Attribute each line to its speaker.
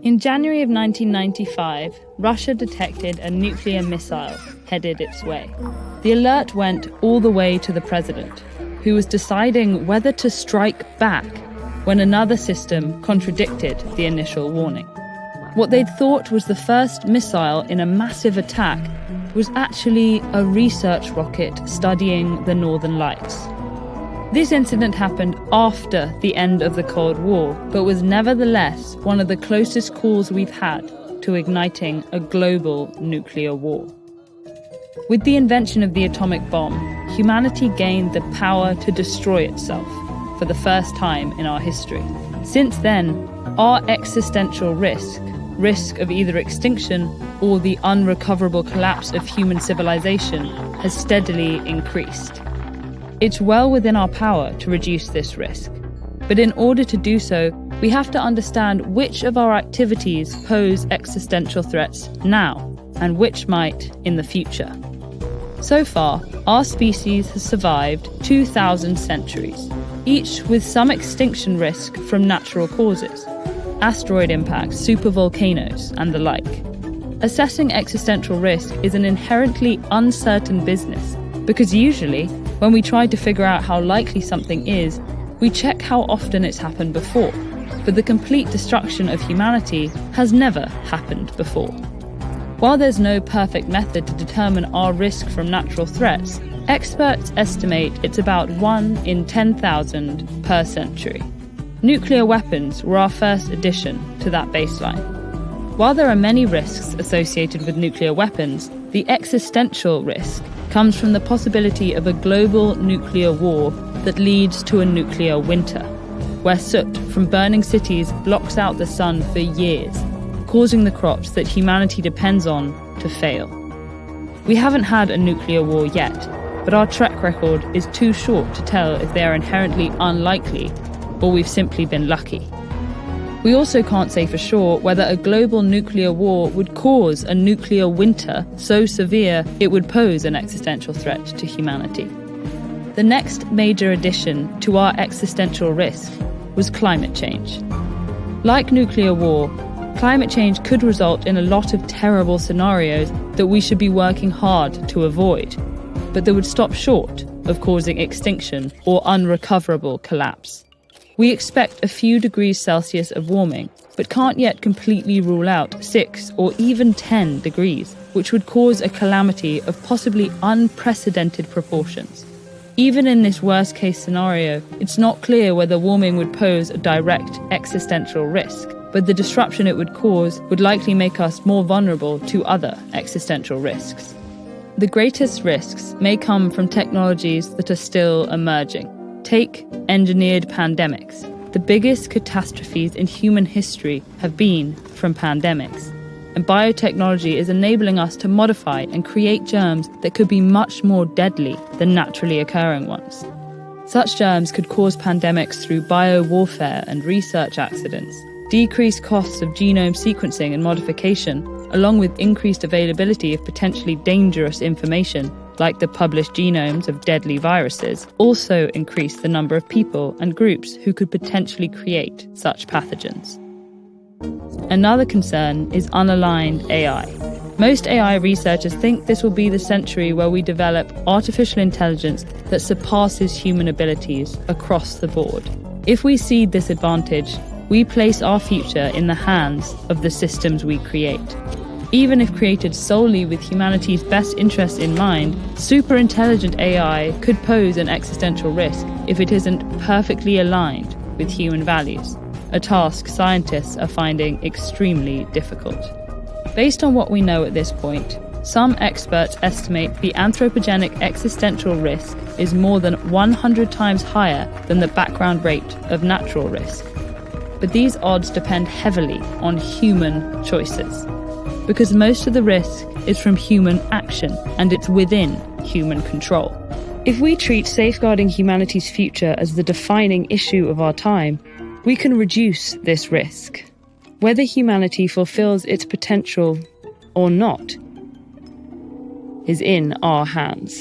Speaker 1: In January of 1995, Russia detected a nuclear missile headed its way. The alert went all the way to the president, who was deciding whether to strike back when another system contradicted the initial warning. What they'd thought was the first missile in a massive attack was actually a research rocket studying the Northern Lights. This incident happened after the end of the Cold War, but was nevertheless one of the closest calls we've had to igniting a global nuclear war. With the invention of the atomic bomb, humanity gained the power to destroy itself for the first time in our history. Since then, our existential risk of either extinction or the unrecoverable collapse of human civilization, has steadily increased. It's well within our power to reduce this risk. But in order to do so, we have to understand which of our activities pose existential threats now, and which might in the future. So far, our species has survived 2,000 centuries, each with some extinction risk from natural causes, asteroid impacts, supervolcanoes, and the like. Assessing existential risk is an inherently uncertain business, because usually, when we try to figure out how likely something is, we check how often it's happened before. But the complete destruction of humanity has never happened before. While there's no perfect method to determine our risk from natural threats, experts estimate it's about 1 in 10,000 per century. Nuclear weapons were our first addition to that baseline. While there are many risks associated with nuclear weapons, the existential risk comes from the possibility of a global nuclear war that leads to a nuclear winter, where soot from burning cities blocks out the sun for years, causing the crops that humanity depends on to fail. We haven't had a nuclear war yet, but our track record is too short to tell if they are inherently unlikely or we've simply been lucky. We also can't say for sure whether a global nuclear war would cause a nuclear winter so severe it would pose an existential threat to humanity. The next major addition to our existential risk was climate change. Like nuclear war, climate change could result in a lot of terrible scenarios that we should be working hard to avoid, but that would stop short of causing extinction or unrecoverable collapse. We expect a few degrees Celsius of warming, but can't yet completely rule out 6 or even 10 degrees, which would cause a calamity of possibly unprecedented proportions. Even in this worst-case scenario, it's not clear whether warming would pose a direct existential risk, but the disruption it would cause would likely make us more vulnerable to other existential risks. The greatest risks may come from technologies that are still emerging. Take engineered pandemics. The biggest catastrophes in human history have been from pandemics. And biotechnology is enabling us to modify and create germs that could be much more deadly than naturally occurring ones. Such germs could cause pandemics through biowarfare and research accidents, decreased costs of genome sequencing and modification, along with increased availability of potentially dangerous information, like the published genomes of deadly viruses, also increase the number of people and groups who could potentially create such pathogens. Another concern is unaligned AI. Most AI researchers think this will be the century where we develop artificial intelligence that surpasses human abilities across the board. If we cede this advantage, we place our future in the hands of the systems we create. Even if created solely with humanity's best interests in mind, superintelligent AI could pose an existential risk if it isn't perfectly aligned with human values, a task scientists are finding extremely difficult. Based on what we know at this point, some experts estimate the anthropogenic existential risk is more than 100 times higher than the background rate of natural risk. But these odds depend heavily on human choices, because most of the risk is from human action and it's within human control. If we treat safeguarding humanity's future as the defining issue of our time, we can reduce this risk. Whether humanity fulfills its potential or not is in our hands.